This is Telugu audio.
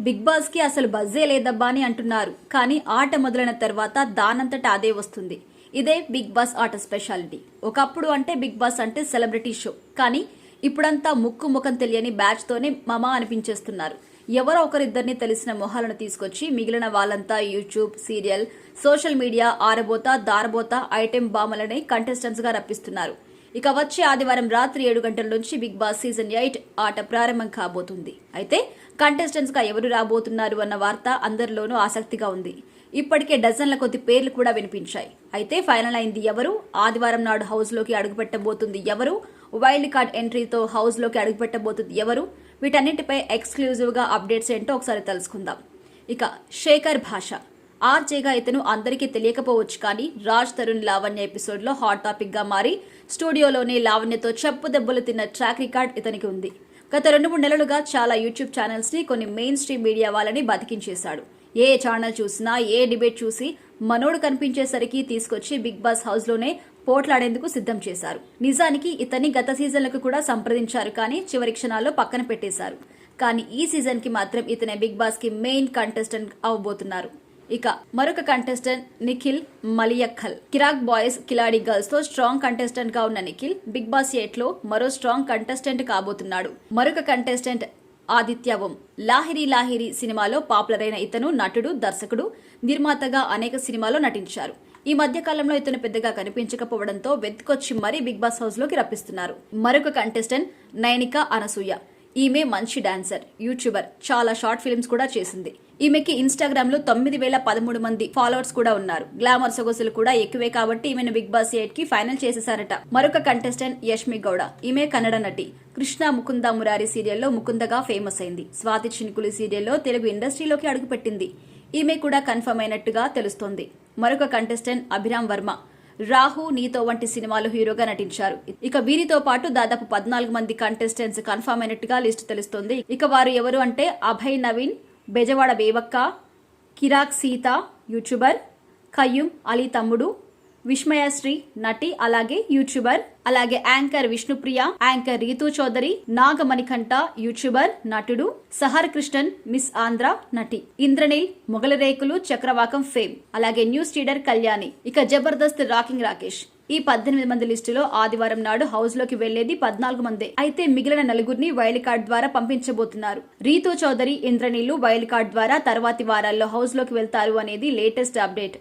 బిగ్ బాస్ కి అసలు బజ్జే లేదబ్బా అని అంటున్నారు. కానీ ఆట మొదలైన తర్వాత దానంతట అదే వస్తుంది. ఇదే బిగ్ బాస్ ఆట స్పెషాలిటీ. ఒకప్పుడు అంటే బిగ్ బాస్ అంటే సెలబ్రిటీ షో, కానీ ఇప్పుడంతా ముక్కు ముఖం తెలియని బ్యాచ్ తోనే మమా అనిపించేస్తున్నారు. ఎవరో ఒకరిద్దరిని తెలిసిన మొహాలను తీసుకొచ్చి మిగిలిన వాళ్ళంతా యూట్యూబ్, సీరియల్, సోషల్ మీడియా ఆరబోత దారబోత ఐటెం బామలని కంటెస్టెంట్స్ గా రప్పిస్తున్నారు. ఇక వచ్చే ఆదివారం రాత్రి 7 గంటల నుంచి బిగ్ బాస్ సీజన్ 8 ఆట ప్రారంభం కాబోతుంది. అయితే కంటెస్టెంట్స్ గా ఎవరు రాబోతున్నారు అన్న వార్త అందరిలోనూ ఆసక్తిగా ఉంది. ఇప్పటికే డజన్ల కొద్ది పేర్లు కూడా వినిపించాయి. అయితే ఫైనల్ అయింది ఎవరు, ఆదివారం నాడు హౌస్ లోకి అడుగుపెట్టబోతుంది ఎవరు, వైల్డ్ కార్డ్ ఎంట్రీతో హౌస్ లోకి అడుగుపెట్టబోతుంది ఎవరు, వీటన్నిటిపై ఎక్స్క్లూజివ్ గా అప్డేట్స్ ఏంటో ఒకసారి తెలుసుకుందాం. ఇక శేఖర్ భాష ఆర్జేగా ఇతను అందరికీ తెలియకపోవచ్చు, కానీ రాజ్ తరుణ్ లావణ్య ఎపిసోడ్ లో హాట్ టాపిక్ గా మారి స్టూడియోలోనే లావణ్యతో చెప్పు దెబ్బలు తిన్న ట్రాక్ రికార్డ్ ఇతనికి ఉంది. గత 2-3 నెలలుగా చాలా యూట్యూబ్ ఛానల్స్ ని, కొన్ని మెయిన్ స్ట్రీమ్ మీడియా వాళ్ళని బతికించేశాడు. ఏ ఛానల్ చూసినా, ఏ డిబేట్ చూసి మనోడు కనిపించేసరికి తీసుకొచ్చి బిగ్ బాస్ హౌస్ లోనే పోట్లాడేందుకు సిద్ధం చేశారు. నిజానికి ఇతన్ని గత సీజన్లకు కూడా సంప్రదించారు, కానీ చివరి క్షణాల్లో పక్కన పెట్టేశారు. కానీ ఈ సీజన్ కి మాత్రం ఇతనే బిగ్ బాస్ కి మెయిన్ కంటెస్టెంట్ అవబోతున్నారు. ఇక మరొక contestant Nikhil Maliyakkal. Kiraak boys Khiladi girls తో స్ట్రాంగ్ కంటెస్టెంట్ గా ఉన్న నిఖిల్ బిగ్ బాస్ 8 లో మరో స్ట్రాంగ్ కంటెస్టెంట్ కాబోతున్నాడు. మరొక కంటెస్టెంట్ ఆదిత్య ఓం. లాహిరి లాహిరి సినిమాలో పాపులర్ అయిన ఇతను నటుడు, దర్శకుడు, నిర్మాతగా అనేక సినిమాలో నటించారు. ఈ మధ్య కాలంలో ఇతను పెద్దగా కనిపించకపోవడంతో వెతుకొచ్చి మరీ బిగ్ బాస్ హౌస్ లోకి రప్పిస్తున్నారు. మరొక కంటెస్టెంట్ నైనిక అనసూయ. ఈమె మంచి డాన్సర్, యూట్యూబర్, చాలా షార్ట్ ఫిల్మ్స్ కూడా చేసింది. ఈమెకి ఇన్స్టాగ్రామ్ లో 9,013 మంది ఫాలోవర్స్ కూడా ఉన్నారు. గ్లామర్ సొగసులు కూడా ఎక్కువే కాబట్టి ఈమెను బిగ్ బాస్ 8 కి ఫైనల్ చేసేసారట. మరొక కంటెస్టెంట్ యష్మి గౌడ. ఈమె కన్నడ నటి. కృష్ణ ముకుంద మురారి సీరియల్లో ముకుందగా ఫేమస్ అయింది. స్వాతి చినుకులు సీరియల్లో తెలుగు ఇండస్ట్రీలోకి అడుగుపెట్టింది. ఈమె కూడా కన్ఫర్మ్ అయినట్టుగా తెలుస్తోంది. మరొక కంటెస్టెంట్ అభిరామ్ వర్మ. రాహు, నీతో వంటి సినిమాలో హీరోగా నటించారు. ఇక వీరితో పాటు దాదాపు 14 మంది కంటెస్టెంట్స్ కన్ఫర్మ్ అయినట్టుగా లిస్టు తెలుస్తోంది. ఇక వారు ఎవరు అంటే అభయ్ నవీన్, బెజవాడ బేవక్క, కిరాక్ సీత యూట్యూబర్, ఖయ్యూమ్ అలీ తమ్ముడు, విస్మయశ్రీ నటి అలాగే యూట్యూబర్, అలాగే anchor Vishnupriya, anchor Rithu Chowdary, Nagamanikanta YouTuber, నటుడు, సహర్ కృష్ణన్ మిస్ ఆంధ్ర నటి, ఇంద్రనీల్ మొగలరేకులు చక్రవాకం ఫేమ్, అలాగే న్యూస్ రీడర్ కళ్యాణి. ఇక జబర్దస్త్ రాకింగ్ రాకేష్. ఈ 18 మంది లిస్టులో ఆదివారం నాడు హౌస్ లోకి వెళ్లేది 14 మందే. అయితే మిగిలిన 4 వైల్డ్ కార్డ్ ద్వారా పంపించబోతున్నారు. రీతూ చౌదరి, ఇంద్రనీళ్లు వైల్డ్ కార్డ్ ద్వారా తర్వాతి వారాల్లో హౌస్ లోకి వెళ్తారు అనేది లేటెస్ట్ అప్డేట్.